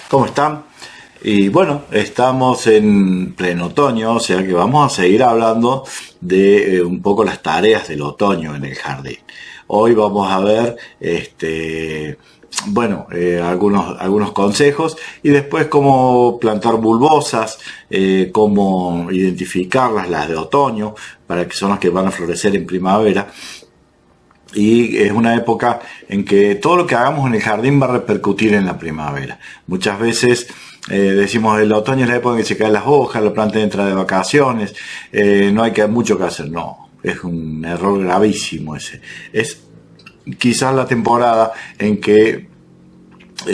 ¿Cómo están? Y bueno, estamos en pleno otoño, o sea que vamos a seguir hablando de un poco las tareas del otoño en el jardín. Hoy vamos a ver algunos consejos y después cómo plantar bulbosas, cómo identificarlas, las de otoño, para que son las que van a florecer en primavera. Y es una época en que todo lo que hagamos en el jardín va a repercutir en la primavera. Muchas veces decimos el otoño es la época en que se caen las hojas, la planta entra de vacaciones, no hay mucho que hacer. No, es un error gravísimo ese. Es quizás la temporada en que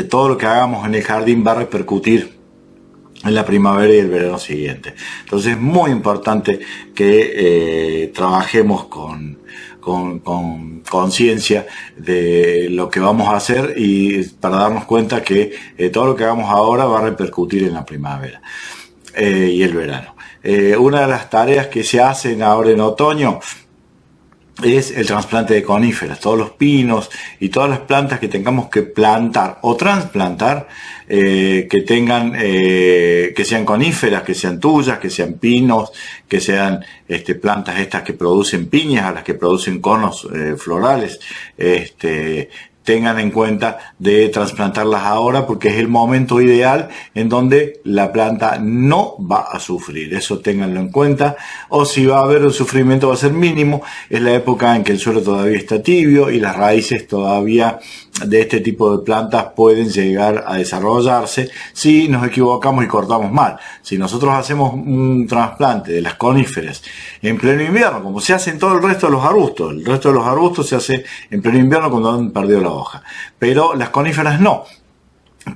todo lo que hagamos en el jardín va a repercutir en la primavera y el verano siguiente. Entonces es muy importante que trabajemos con conciencia de lo que vamos a hacer y para darnos cuenta que todo lo que hagamos ahora va a repercutir en la primavera y el verano. Una de las tareas que se hacen ahora en otoño es el trasplante de coníferas, todos los pinos y todas las plantas que tengamos que plantar o trasplantar, que tengan, que sean coníferas, que sean tuyas, que sean pinos, que sean plantas estas que producen piñas, a las que producen conos florales, tengan en cuenta de trasplantarlas ahora porque es el momento ideal en donde la planta no va a sufrir. Eso ténganlo en cuenta. O si va a haber un sufrimiento va a ser mínimo. Es la época en que el suelo todavía está tibio y las raíces todavía de este tipo de plantas pueden llegar a desarrollarse si nos equivocamos y cortamos mal. Si nosotros hacemos un trasplante de las coníferas en pleno invierno, como se hace en todo el resto de los arbustos se hace en pleno invierno cuando han perdido la hoja, pero las coníferas no,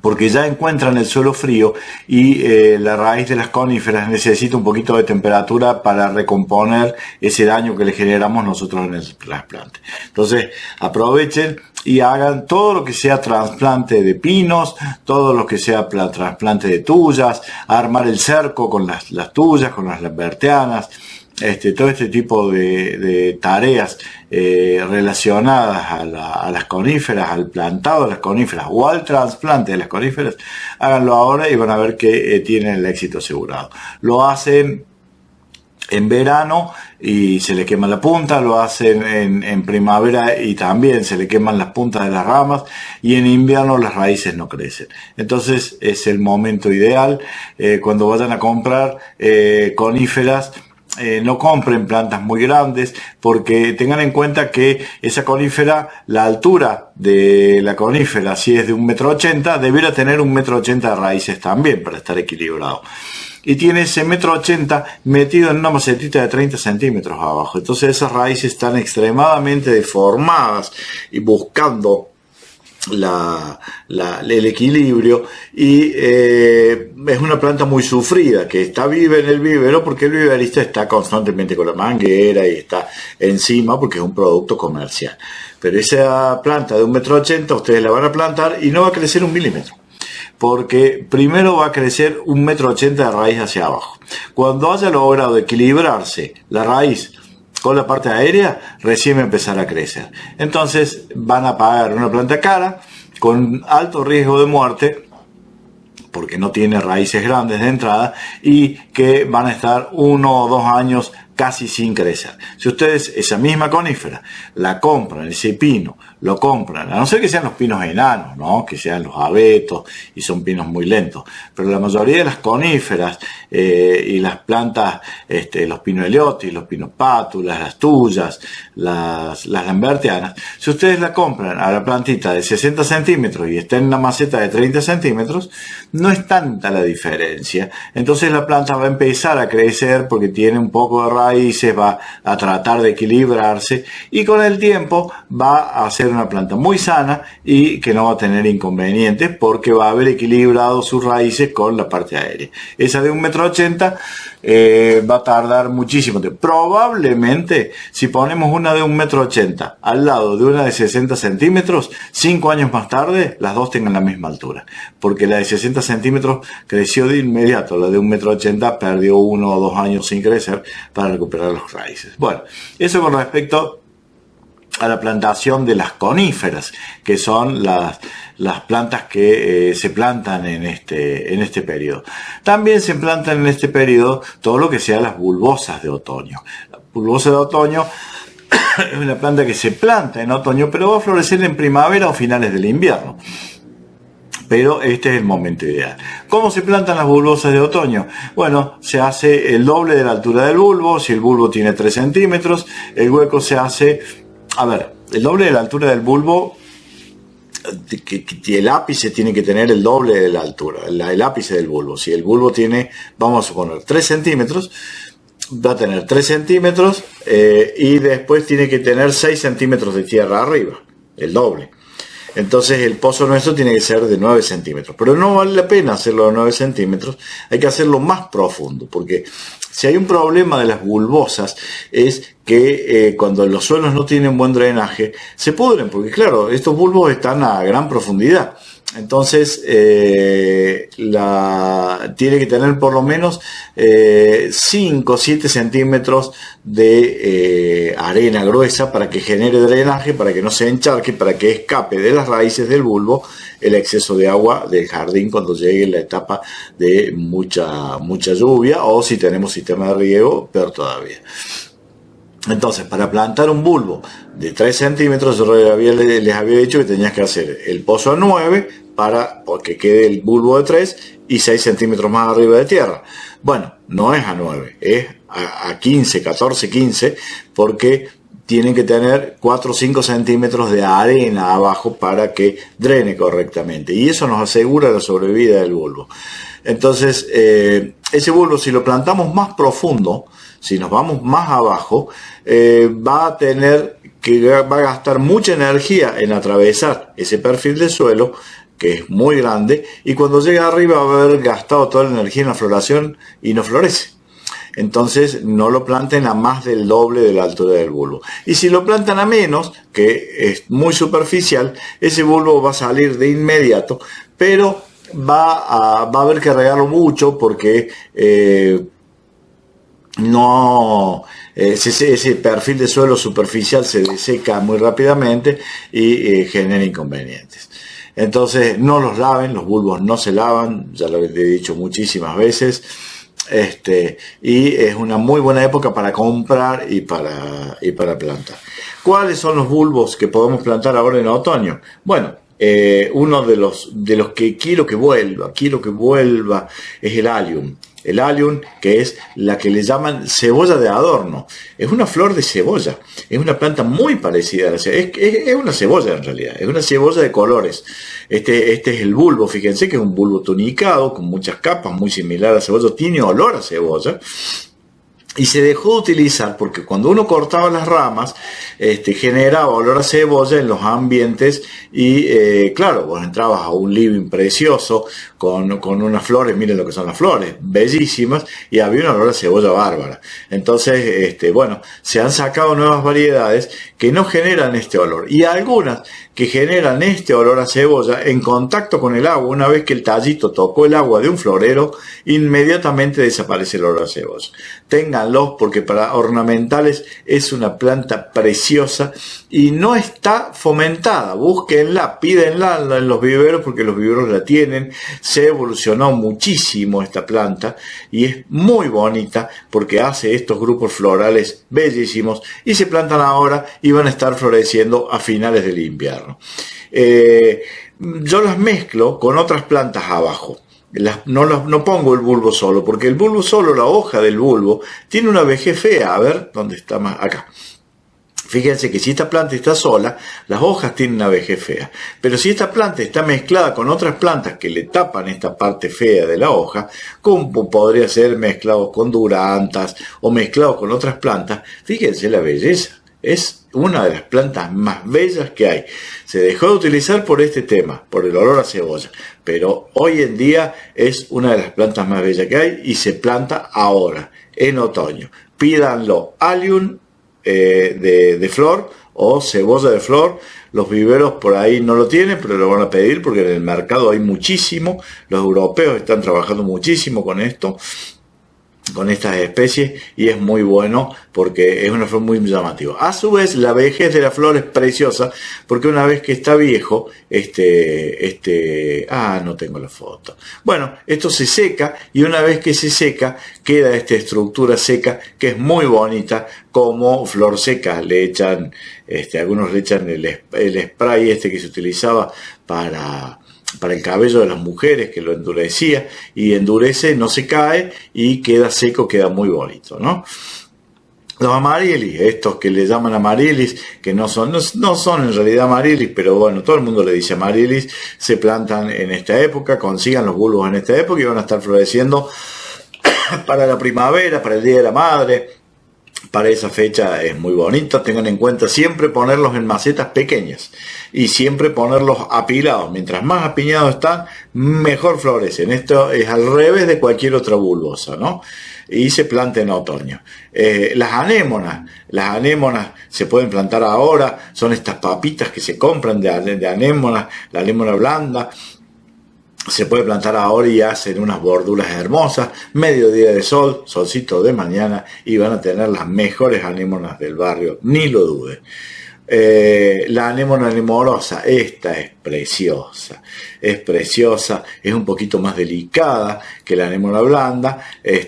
porque ya encuentran el suelo frío y la raíz de las coníferas necesita un poquito de temperatura para recomponer ese daño que le generamos nosotros en el trasplante. Entonces aprovechen y hagan todo lo que sea trasplante de pinos, todo lo que sea trasplante de tuyas, armar el cerco con las tuyas, con las lambertianas, todo este tipo de tareas relacionadas a las coníferas, al plantado de las coníferas o al trasplante de las coníferas, háganlo ahora y van a ver que tienen el éxito asegurado. Lo hacen en verano y se le quema la punta, lo hacen en primavera y también se le queman las puntas de las ramas, y en invierno las raíces no crecen. Entonces es el momento ideal. Cuando vayan a comprar coníferas, no compren plantas muy grandes, porque tengan en cuenta que esa conífera, la altura de la conífera, si es de 1,80 m, debiera tener 1,80 m de raíces también para estar equilibrado. Y tiene ese 1,80 m metido en una macetita de 30 centímetros abajo. Entonces esas raíces están extremadamente deformadas y buscando el equilibrio, y es una planta muy sufrida que está viva en el vivero porque el viverista está constantemente con la manguera y está encima porque es un producto comercial. Pero esa planta de 1,80 m ustedes la van a plantar y no va a crecer 1 milímetro, porque primero va a crecer 1,80 m de raíz hacia abajo. Cuando haya logrado equilibrarse la raíz con la parte aérea, recién va a empezar a crecer. Entonces van a pagar una planta cara, con alto riesgo de muerte, porque no tiene raíces grandes de entrada, y que van a estar 1 o 2 años casi sin crecer. Si ustedes esa misma conífera la compran, ese pino, lo compran, a no ser que sean los pinos enanos, ¿no? Que sean los abetos y son pinos muy lentos, pero la mayoría de las coníferas y las plantas, los pinos los pinos pátulas, las tuyas, las lambertianas, si ustedes la compran a la plantita de 60 centímetros y está en una maceta de 30 centímetros, no es tanta la diferencia. Entonces la planta va a empezar a crecer porque tiene un poco de raíces, va a tratar de equilibrarse y con el tiempo va a ser una planta muy sana y que no va a tener inconvenientes porque va a haber equilibrado sus raíces con la parte aérea. Esa de 1,80 m va a tardar muchísimo tiempo. Probablemente si ponemos una de 1,80 m al lado de una de 60 centímetros, 5 años más tarde las dos tengan la misma altura, porque la de 60 centímetros creció de inmediato, la de 1,80 m perdió 1 o 2 años sin crecer para recuperar las raíces. Bueno, eso con respecto a la plantación de las coníferas, que son las plantas que se plantan en este periodo. También se plantan en este periodo todo lo que sea las bulbosas de otoño. La bulbosa de otoño es una planta que se planta en otoño, pero va a florecer en primavera o finales del invierno. Pero este es el momento ideal. ¿Cómo se plantan las bulbosas de otoño? Bueno, se hace el doble de la altura del bulbo. Si el bulbo tiene 3 centímetros, el hueco se hace, el doble de la altura del bulbo, que el ápice tiene que tener el doble de la altura, el ápice del bulbo. Si el bulbo tiene, vamos a suponer, 3 centímetros, va a tener 3 centímetros y después tiene que tener 6 centímetros de tierra arriba, el doble. Entonces el pozo nuestro tiene que ser de 9 centímetros. Pero no vale la pena hacerlo de 9 centímetros, hay que hacerlo más profundo, porque si hay un problema de las bulbosas es que cuando los suelos no tienen buen drenaje, se pudren, porque claro, estos bulbos están a gran profundidad. Entonces tiene que tener por lo menos 5 o 7 centímetros de arena gruesa para que genere drenaje, para que no se encharque, para que escape de las raíces del bulbo el exceso de agua del jardín cuando llegue la etapa de mucha lluvia, o si tenemos sistema de riego, peor todavía. Entonces, para plantar un bulbo de 3 centímetros, yo les había dicho que tenías que hacer el pozo a 9 para que quede el bulbo de 3 y 6 centímetros más arriba de tierra. Bueno, no es a 9, es a 15, 14, 15, porque tienen que tener 4 o 5 centímetros de arena abajo para que drene correctamente. Y eso nos asegura la sobrevida del bulbo. Entonces, ese bulbo, si lo plantamos más profundo, si nos vamos más abajo, va a gastar mucha energía en atravesar ese perfil de suelo, que es muy grande, y cuando llega arriba va a haber gastado toda la energía en la floración y no florece. Entonces no lo planten a más del doble de la altura del bulbo. Y si lo plantan a menos, que es muy superficial, ese bulbo va a salir de inmediato, pero va a haber que regarlo mucho, porque ese perfil de suelo superficial se deseca muy rápidamente y genera inconvenientes. Entonces no los laven, los bulbos no se lavan, ya lo he dicho muchísimas veces, y es una muy buena época para comprar y para plantar. ¿Cuáles son los bulbos que podemos plantar ahora en otoño? Bueno, uno de los que quiero que vuelva es el Allium. El Allium, que es la que le llaman cebolla de adorno. Es una flor de cebolla. Es una planta muy parecida a la cebolla. Es una cebolla en realidad. Es una cebolla de colores. Este es el bulbo. Fíjense que es un bulbo tunicado con muchas capas, muy similar a la cebolla. Tiene olor a cebolla. Y se dejó de utilizar porque cuando uno cortaba las ramas, generaba olor a cebolla en los ambientes y claro, vos entrabas a un living precioso con unas flores, miren lo que son las flores, bellísimas, y había un olor a cebolla bárbara. Entonces, se han sacado nuevas variedades que no generan este olor, y algunas que generan este olor a cebolla en contacto con el agua. Una vez que el tallito tocó el agua de un florero, inmediatamente desaparece el olor a cebolla. Ténganlos, porque para ornamentales es una planta preciosa y no está fomentada. Búsquenla, pídenla en los viveros, porque los viveros la tienen. Se evolucionó muchísimo esta planta y es muy bonita porque hace estos grupos florales bellísimos, y se plantan ahora y van a estar floreciendo a finales del invierno. Yo las mezclo con otras plantas abajo. No pongo el bulbo solo, porque el bulbo solo, la hoja del bulbo, tiene una vejez fea. A ver, ¿dónde está más? Acá. Fíjense que si esta planta está sola, las hojas tienen una vejez fea. Pero si esta planta está mezclada con otras plantas que le tapan esta parte fea de la hoja, como podría ser mezclado con durantas o mezclado con otras plantas, fíjense la belleza. Es una de las plantas más bellas que hay. Se dejó de utilizar por este tema, por el olor a cebolla, pero hoy en día es una de las plantas más bellas que hay y se planta ahora, en otoño. Pídanlo, Allium de flor o cebolla de flor. Los viveros por ahí no lo tienen, pero lo van a pedir porque en el mercado hay muchísimo. Los europeos están trabajando muchísimo con esto. con estas especies y es muy bueno porque es una flor muy llamativa. A su vez, la vejez de la flor es preciosa porque una vez que está viejo, no tengo la foto. Bueno, esto se seca y una vez que se seca, queda esta estructura seca que es muy bonita como flor seca. Le echan, algunos le echan el spray que se utilizaba para el cabello de las mujeres, que lo endurecía, y endurece, no se cae y queda seco, queda muy bonito, ¿no? Los amarielis, estos que le llaman amarielis, que no son en realidad amarielis, pero bueno, todo el mundo le dice amarielis, se plantan en esta época, consigan los bulbos en esta época y van a estar floreciendo para la primavera, para el Día de la Madre. Para esa fecha es muy bonita. Tengan en cuenta siempre ponerlos en macetas pequeñas y siempre ponerlos apilados. Mientras más apiñados están, mejor florecen. Esto es al revés de cualquier otra bulbosa, ¿no? Y se planta en otoño. Las anémonas se pueden plantar ahora. Son estas papitas que se compran de anémonas, la anémona blanda. Se puede plantar ahora y hacen unas borduras hermosas, mediodía de sol, solcito de mañana, y van a tener las mejores anémonas del barrio, ni lo dude. La anémona nemorosa, esta es preciosa, es un poquito más delicada que la anémona blanda.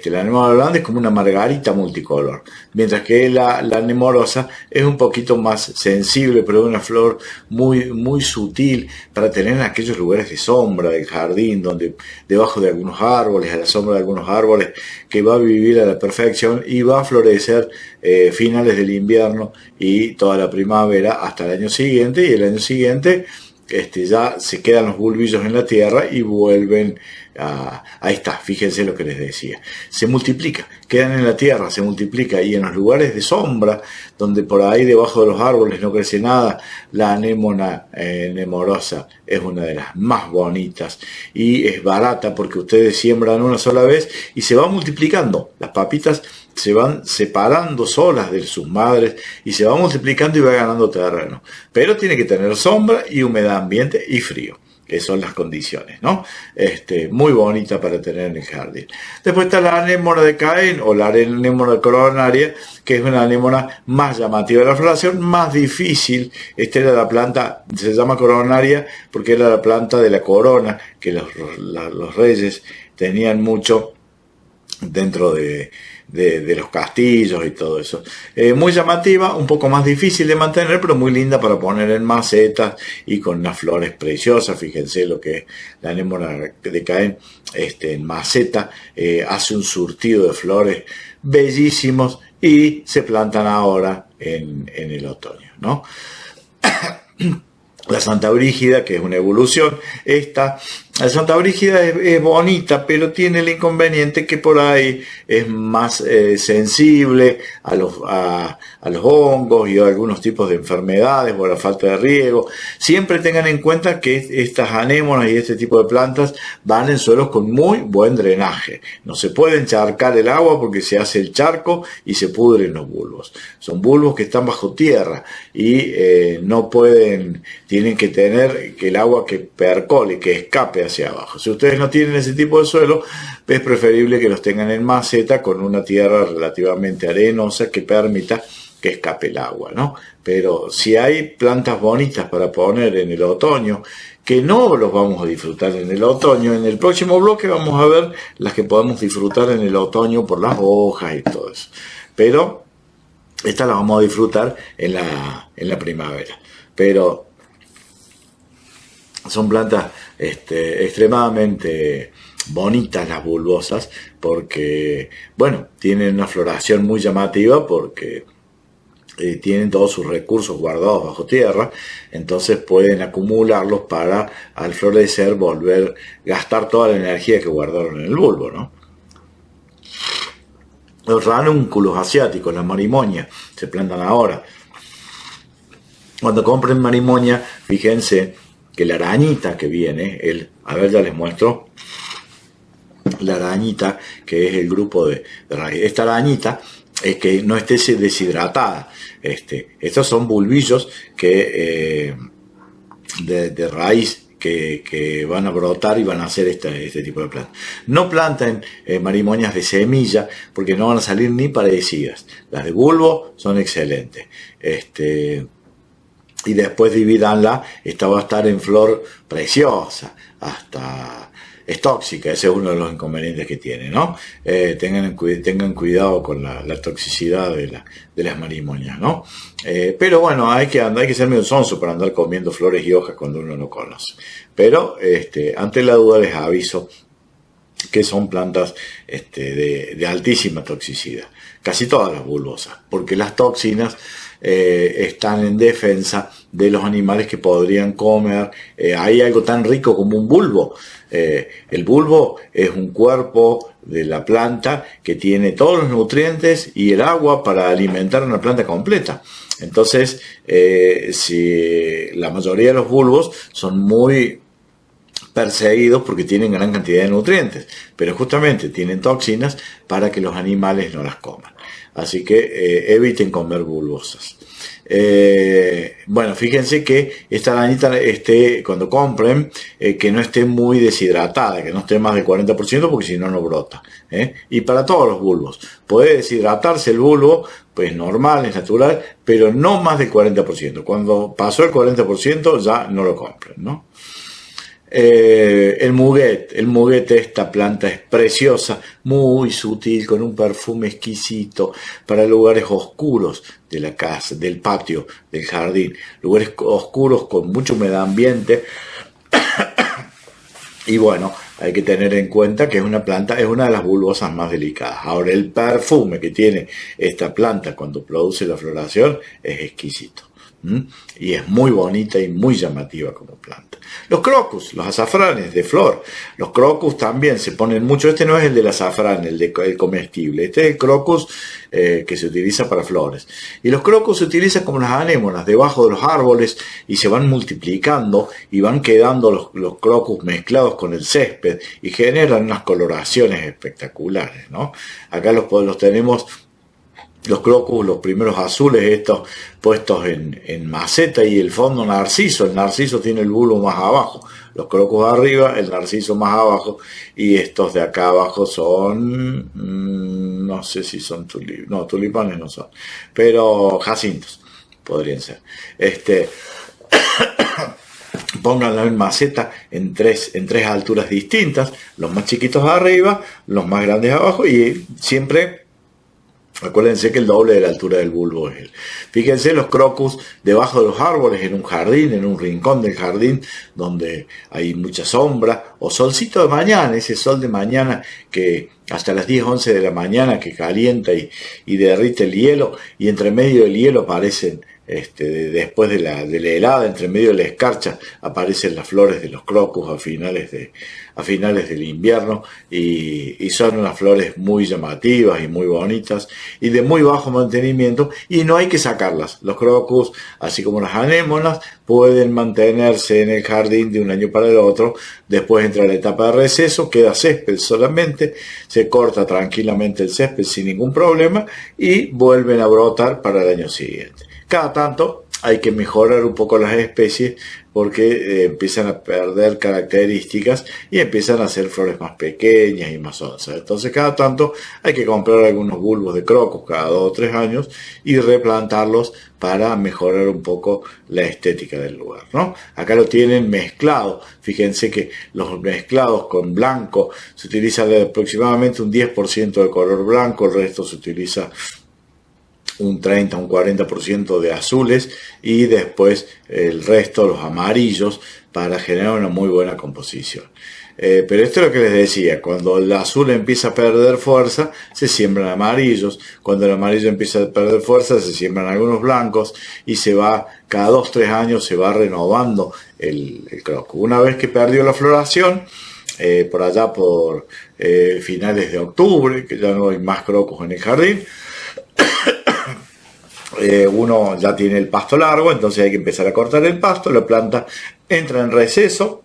La anémona blanda es como una margarita multicolor, mientras que la nemorosa es un poquito más sensible, pero es una flor muy, muy sutil para tener en aquellos lugares de sombra del jardín, donde debajo de algunos árboles, a la sombra de algunos árboles, que va a vivir a la perfección y va a florecer finales del invierno y toda la primavera hasta el año siguiente, y el año siguiente ya se quedan los bulbillos en la tierra y vuelven ahí está, fíjense lo que les decía, se multiplica, quedan en la tierra, se multiplica, y en los lugares de sombra, donde por ahí debajo de los árboles no crece nada, la anémona nemorosa es una de las más bonitas y es barata porque ustedes siembran una sola vez y se va multiplicando. Las papitas se van separando solas de sus madres y se va multiplicando y va ganando terreno, pero tiene que tener sombra y humedad ambiente y frío, que son las condiciones, ¿no? Muy bonita para tener en el jardín. Después está la anémona de Caen o la anémona coronaria, que es una anémona más llamativa de la floración, más difícil. Esta era la planta, se llama coronaria porque era la planta de la corona, que los reyes tenían mucho dentro de los castillos y todo eso. Muy llamativa, un poco más difícil de mantener, pero muy linda para poner en macetas y con unas flores preciosas. Fíjense lo que es la anémona de Caen en maceta, hace un surtido de flores bellísimos y se plantan ahora en el otoño, ¿no? La Santa Brígida, que es una evolución, la Santa Brígida es bonita, pero tiene el inconveniente que por ahí es más sensible a los hongos y a algunos tipos de enfermedades por la falta de riego. Siempre tengan en cuenta que estas anémonas y este tipo de plantas van en suelos con muy buen drenaje. No se puede encharcar el agua porque se hace el charco y se pudren los bulbos. Son bulbos que están bajo tierra y no pueden, tienen que tener que el agua que percole, que escape hacia abajo. Si ustedes no tienen ese tipo de suelo, es preferible que los tengan en maceta con una tierra relativamente arenosa que permita que escape el agua, ¿no? Pero si hay plantas bonitas para poner en el otoño, que no los vamos a disfrutar en el otoño, en el próximo bloque vamos a ver las que podemos disfrutar en el otoño por las hojas y todo eso. Pero estas las vamos a disfrutar en la primavera. Pero son plantas extremadamente bonitas las bulbosas porque, bueno, tienen una floración muy llamativa porque tienen todos sus recursos guardados bajo tierra, entonces pueden acumularlos para al florecer volver a gastar toda la energía que guardaron en el bulbo, ¿no? Los ranúnculos asiáticos, las marimoñas, se plantan ahora. Cuando compren marimoña, fíjense que la arañita que viene, a ver, ya les muestro, la arañita, que es el grupo de raíz. Esta arañita es que no esté deshidratada. Estos son bulbillos que de raíz que van a brotar y van a hacer este tipo de plantas. No planten marimoñas de semilla porque no van a salir ni parecidas. Las de bulbo son excelentes. Y después divídanla, esta va a estar en flor preciosa, hasta es tóxica, ese es uno de los inconvenientes que tiene, ¿no? Tengan cuidado con la toxicidad de las marimoñas, ¿no? Pero bueno, hay que ser medio sonso para andar comiendo flores y hojas cuando uno no conoce. Pero ante la duda les aviso que son plantas de altísima toxicidad, casi todas las bulbosas, porque las toxinas están en defensa de los animales que podrían comer. Hay algo tan rico como un bulbo. El bulbo es un cuerpo de la planta que tiene todos los nutrientes y el agua para alimentar una planta completa. Entonces, si la mayoría de los bulbos son muy perseguidos porque tienen gran cantidad de nutrientes, pero justamente tienen toxinas para que los animales no las coman. Así que eviten comer bulbosas. Bueno, fíjense que esta arañita cuando compren, que no esté muy deshidratada, que no esté más del 40%, porque si no, no brota. Y para todos los bulbos, puede deshidratarse el bulbo, pues normal, es natural, pero no más del 40%. Cuando pasó el 40% ya no lo compren, ¿no? El muguet, esta planta es preciosa, muy sutil, con un perfume exquisito para lugares oscuros de la casa, del patio, del jardín, lugares oscuros con mucha humedad ambiente. Y bueno, hay que tener en cuenta que es una de las bulbosas más delicadas. Ahora, el perfume que tiene esta planta cuando produce la floración es exquisito. Y es muy bonita y muy llamativa como planta. Los crocus, los azafranes de flor, los crocus también se ponen mucho. Este no es el del azafrán, el comestible, este es el crocus que se utiliza para flores. Y los crocus se utilizan como las anémonas debajo de los árboles y se van multiplicando y van quedando los crocus mezclados con el césped y generan unas coloraciones espectaculares, ¿no? Acá los tenemos. Los crocus, los primeros azules, estos puestos en maceta, y el fondo narciso. El narciso tiene el bulbo más abajo, los crocus arriba, el narciso más abajo, y estos de acá abajo son, no sé si son tulipanes no son, pero jacintos podrían ser. Pónganla en maceta en tres alturas distintas, los más chiquitos arriba, los más grandes abajo, y siempre acuérdense que el doble de la altura del bulbo es él. Fíjense los crocus debajo de los árboles, en un jardín, en un rincón del jardín donde hay mucha sombra, o solcito de mañana, ese sol de mañana que hasta las 10, 11 de la mañana que calienta y derrite el hielo, y entre medio del hielo aparecen, después de la helada, entre medio de la escarcha, aparecen las flores de los crocus a finales del invierno, y son unas flores muy llamativas y muy bonitas y de muy bajo mantenimiento, y no hay que sacarlas. Los crocus, así como las anémonas, pueden mantenerse en el jardín de un año para el otro. Después entra la etapa de receso, queda césped solamente, se corta tranquilamente el césped sin ningún problema y vuelven a brotar para el año siguiente. Cada tanto hay que mejorar un poco las especies porque empiezan a perder características y empiezan a hacer flores más pequeñas y más onzas. Entonces cada tanto hay que comprar algunos bulbos de crocus cada 2 o 3 años y replantarlos para mejorar un poco la estética del lugar, ¿no? Acá lo tienen mezclado. Fíjense que los mezclados con blanco se utiliza aproximadamente un 10% de color blanco, el resto se utiliza un 30, un 40% de azules, y después el resto, los amarillos, para generar una muy buena composición. Pero esto es lo que les decía: cuando el azul empieza a perder fuerza, se siembran amarillos; cuando el amarillo empieza a perder fuerza, se siembran algunos blancos, y cada 2 o 3 años se va renovando el crocus. Una vez que perdió la floración, por allá por finales de octubre, que ya no hay más crocus en el jardín, uno ya tiene el pasto largo, entonces hay que empezar a cortar el pasto. La planta entra en receso,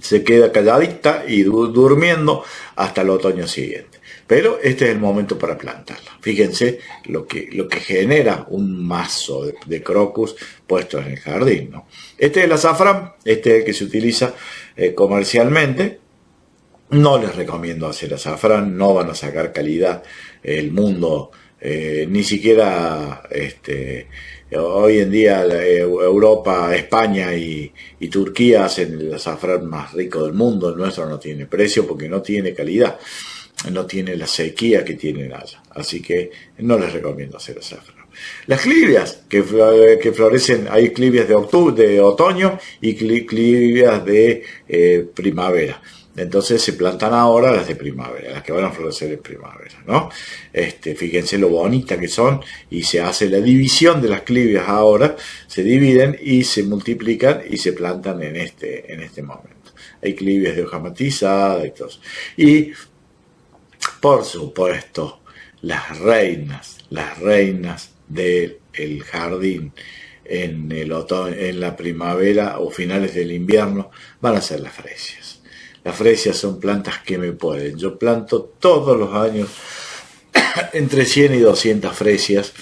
se queda calladita y durmiendo hasta el otoño siguiente. Pero este es el momento para plantarla. Fíjense lo que genera un mazo de crocus puesto en el jardín, ¿no? Este es el azafrán, este es el que se utiliza comercialmente. No les recomiendo hacer azafrán, no van a sacar calidad. El mundo, ni siquiera hoy en día Europa, España y Turquía hacen el azafrán más rico del mundo. El nuestro no tiene precio porque no tiene calidad, no tiene la sequía que tienen allá. Así que no les recomiendo hacer azafrán. Las clivias que florecen, hay clivias de otoño y clivias de primavera. Entonces se plantan ahora las de primavera, las que van a florecer en primavera, ¿no? Fíjense lo bonita que son, y se hace la división de las clivias ahora, se dividen y se multiplican y se plantan en este momento. Hay clivias de hoja matizada y todo. Y, por supuesto, las reinas del jardín en el otoño, en la primavera o finales del invierno, van a ser las fresias. Las fresias son plantas que me pueden. Yo planto todos los años entre 100 y 200 fresias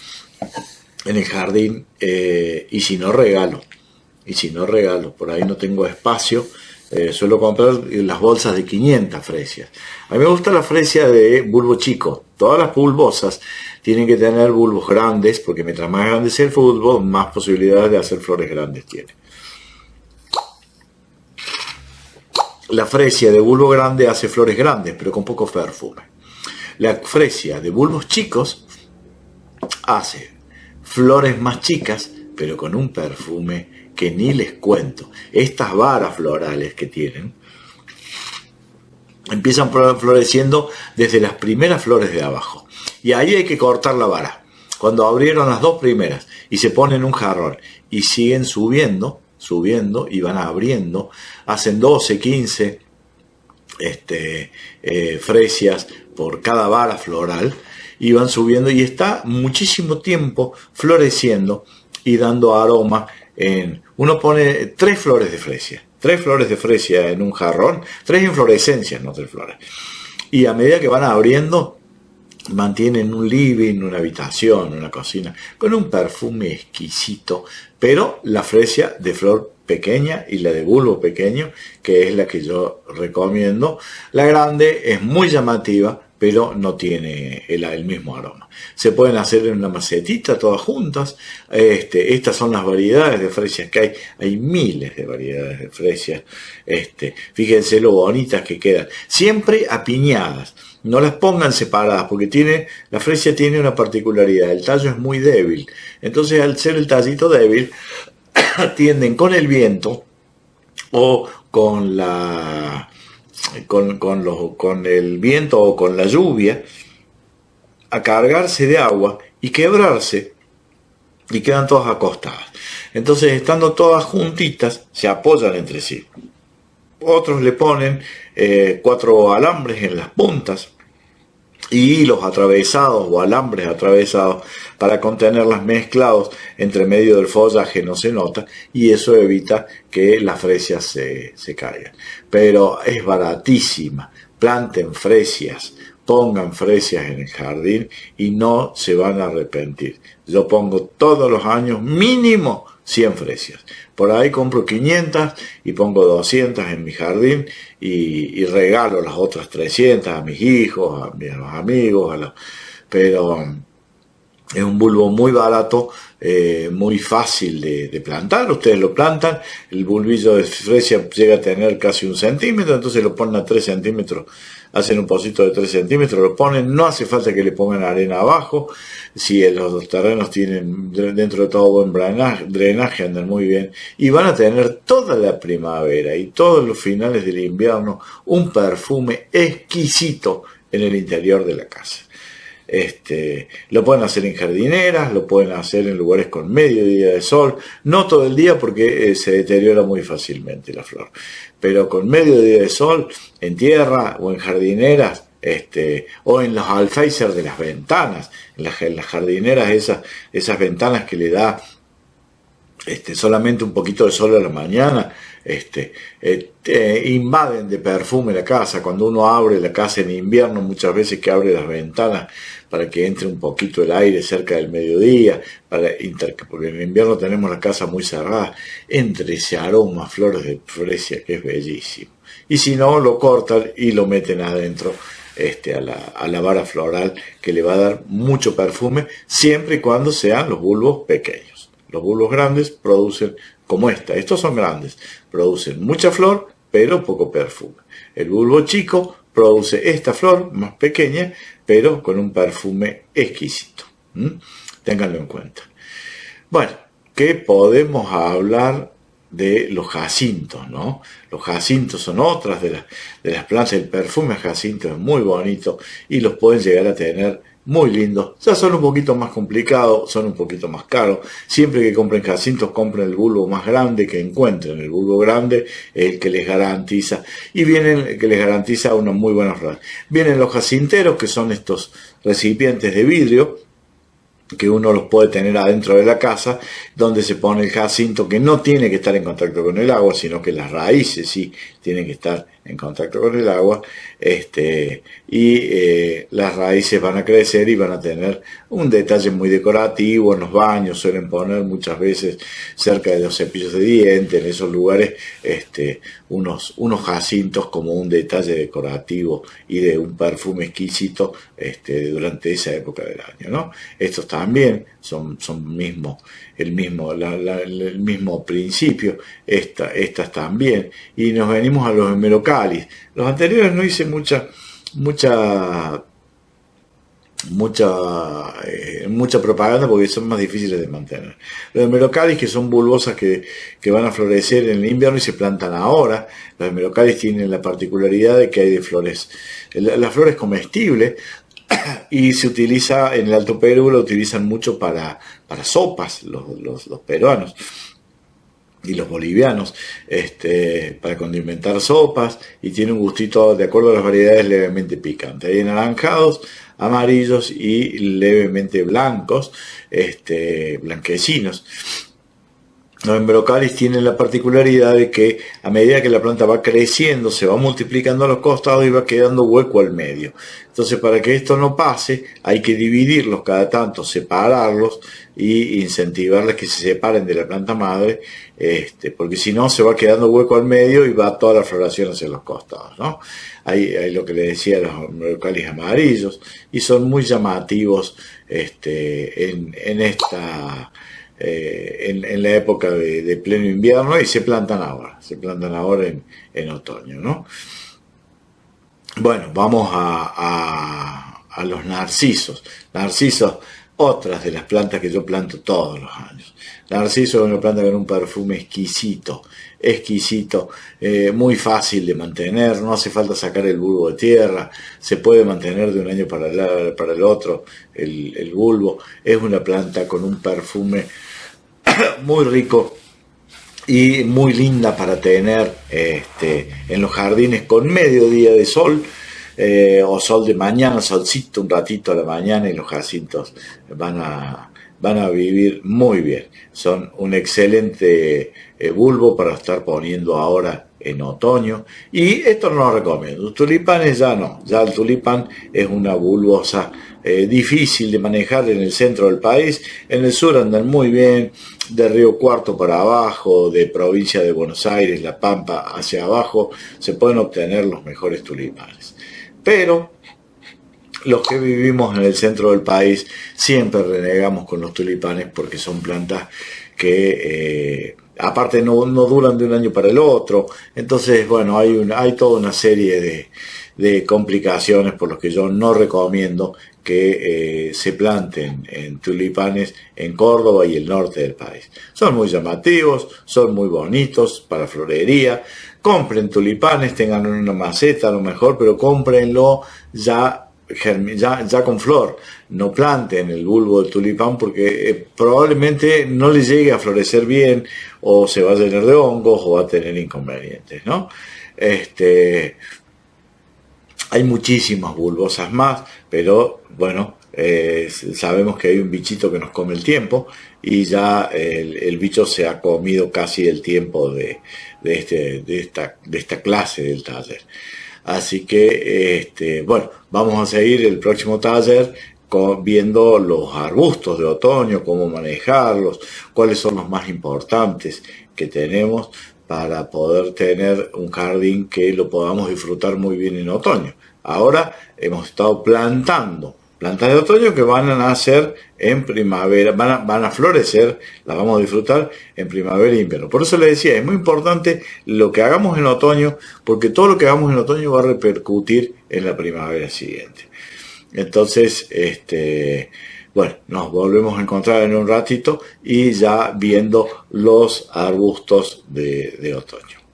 en el jardín, y si no regalo, por ahí no tengo espacio, suelo comprar las bolsas de 500 fresias. A mí me gusta la fresia de bulbo chico. Todas las bulbosas tienen que tener bulbos grandes, porque mientras más grande sea el bulbo, más posibilidades de hacer flores grandes tiene. La fresia de bulbo grande hace flores grandes, pero con poco perfume. La fresia de bulbos chicos hace flores más chicas, pero con un perfume que ni les cuento. Estas varas florales que tienen empiezan floreciendo desde las primeras flores de abajo. Y ahí hay que cortar la vara. Cuando abrieron las dos primeras y se ponen un jarrón y siguen subiendo y van abriendo, hacen 12, 15 fresias por cada vara floral, y van subiendo, y está muchísimo tiempo floreciendo y dando aroma. Uno pone 3 flores de fresia en un jarrón, 3 inflorescencias, no 3 flores, y a medida que van abriendo mantienen un living, una habitación, una cocina con un perfume exquisito. Pero la fresia de flor pequeña y la de bulbo pequeño, que es la que yo recomiendo. La grande es muy llamativa, pero no tiene el mismo aroma. Se pueden hacer en una macetita todas juntas. Estas son las variedades de fresias que hay. Hay miles de variedades de fresias. Fíjense lo bonitas que quedan. Siempre apiñadas. No las pongan separadas, porque la fresia tiene una particularidad. El tallo es muy débil. Entonces, al ser el tallito débil, tienden con el viento o con el viento o con la lluvia a cargarse de agua y quebrarse, y quedan todas acostadas. Entonces, estando todas juntitas, se apoyan entre sí. Otros le ponen 4 alambres en las puntas y hilos atravesados o alambres atravesados para contenerlas mezclados entre medio del follaje, no se nota, y eso evita que las fresias se caigan. Pero es baratísima. Planten fresias, pongan fresias en el jardín y no se van a arrepentir. Yo pongo todos los años mínimo 100 fresias. Por ahí compro 500 y pongo 200 en mi jardín, y regalo las otras 300 a mis hijos, a mis amigos, pero es un bulbo muy barato, muy fácil de plantar. Ustedes lo plantan, el bulbillo de fresia llega a tener casi 1 centímetro, entonces lo ponen a 3 centímetros, hacen un pocito de 3 centímetros, lo ponen, no hace falta que le pongan arena abajo. Si los terrenos tienen dentro de todo buen drenaje, andan muy bien, y van a tener toda la primavera y todos los finales del invierno un perfume exquisito en el interior de la casa. Lo pueden hacer en jardineras, lo pueden hacer en lugares con medio día de sol, no todo el día porque se deteriora muy fácilmente la flor, pero con medio día de sol, en tierra o en jardineras, o en los alféizares de las ventanas, en las jardineras, esas ventanas que le da solamente un poquito de sol a la mañana, invaden de perfume la casa. Cuando uno abre la casa en invierno, muchas veces que abre las ventanas para que entre un poquito el aire cerca del mediodía, porque en invierno tenemos la casa muy cerrada, entre ese aroma, flores de fresia, que es bellísimo. Y si no, lo cortan y lo meten adentro a la vara floral, que le va a dar mucho perfume, siempre y cuando sean los bulbos pequeños. Los bulbos grandes producen, como estos son grandes, producen mucha flor, pero poco perfume. El bulbo chico produce esta flor más pequeña, pero con un perfume exquisito. Ténganlo en cuenta. Bueno, ¿qué podemos hablar de los jacintos, ¿no? Los jacintos son otras de las plantas. El perfume jacinto es muy bonito y los pueden llegar a tener muy lindos. Ya son un poquito más complicados, son un poquito más caros. Siempre que compren jacintos, compren el bulbo más grande que encuentren. El bulbo grande es el que les garantiza, que les garantiza una muy buena flor. Vienen los jacinteros, que son estos recipientes de vidrio, que uno los puede tener adentro de la casa, donde se pone el jacinto, que no tiene que estar en contacto con el agua, sino que las raíces sí tienen que estar en contacto con el agua, las raíces van a crecer y van a tener un detalle muy decorativo. En los baños suelen poner muchas veces cerca de los cepillos de dientes, en esos lugares, unos jacintos como un detalle decorativo y de un perfume exquisito durante esa época del año, ¿no? Estos también son el mismo principio. Estas también. Y nos venimos a los hemerocalis. Los anteriores no hice mucha propaganda porque son más difíciles de mantener. Los hemerocalis, que son bulbosas que van a florecer en el invierno y se plantan ahora. Los hemerocalis tienen la particularidad de que hay de flores. La flor es comestible y se utiliza en el Alto Perú, lo utilizan mucho para sopas, los peruanos y los bolivianos, para condimentar sopas, y tiene un gustito, de acuerdo a las variedades, levemente picante. Hay anaranjados, amarillos y levemente blancos, blanquecinos. Los hemerocalis tienen la particularidad de que a medida que la planta va creciendo, se va multiplicando a los costados y va quedando hueco al medio. Entonces, para que esto no pase, hay que dividirlos cada tanto, separarlos y incentivarles que se separen de la planta madre, porque si no se va quedando hueco al medio y va toda la floración hacia los costados, ¿no? Hay lo que le decía, los hemerocalis amarillos, y son muy llamativos en la época de pleno invierno, y se plantan ahora en otoño, ¿no? Bueno, vamos a los narcisos. Narcisos, otras de las plantas que yo planto todos los años. Narciso es una planta con un perfume exquisito, muy fácil de mantener, no hace falta sacar el bulbo de tierra, se puede mantener de un año para el otro el bulbo. Es una planta con un perfume muy rico y muy linda para tener en los jardines con medio día de sol, o sol de mañana, solcito un ratito a la mañana, y los jacintos van a vivir muy bien. Son un excelente bulbo para estar poniendo ahora en otoño, y esto no lo recomiendo. Los tulipanes ya no, ya el tulipán es una bulbosa difícil de manejar en el centro del país. En el sur andan muy bien, de Río Cuarto para abajo, de provincia de Buenos Aires, La Pampa hacia abajo, se pueden obtener los mejores tulipanes. Pero los que vivimos en el centro del país siempre renegamos con los tulipanes, porque son plantas que aparte no duran de un año para el otro. Entonces, bueno, hay toda una serie de complicaciones por los que yo no recomiendo que se planten en tulipanes en Córdoba y el norte del país. Son muy llamativos, son muy bonitos para florería. Compren tulipanes, tengan una maceta a lo mejor, pero cómprenlo ya con flor. No planten el bulbo del tulipán, porque probablemente no le llegue a florecer bien, o se va a llenar de hongos, o va a tener inconvenientes, ¿no? Hay muchísimas bulbosas más, pero bueno, sabemos que hay un bichito que nos come el tiempo y ya el bicho se ha comido casi el tiempo de esta clase del taller. Así que, bueno, vamos a seguir el próximo taller viendo los arbustos de otoño, cómo manejarlos, cuáles son los más importantes que tenemos para poder tener un jardín que lo podamos disfrutar muy bien en otoño. Ahora hemos estado plantando plantas de otoño que van a nacer en primavera, van a florecer, las vamos a disfrutar en primavera e invierno. Por eso les decía, es muy importante lo que hagamos en otoño, porque todo lo que hagamos en otoño va a repercutir en la primavera siguiente. Entonces, bueno, nos volvemos a encontrar en un ratito y ya viendo los arbustos de otoño.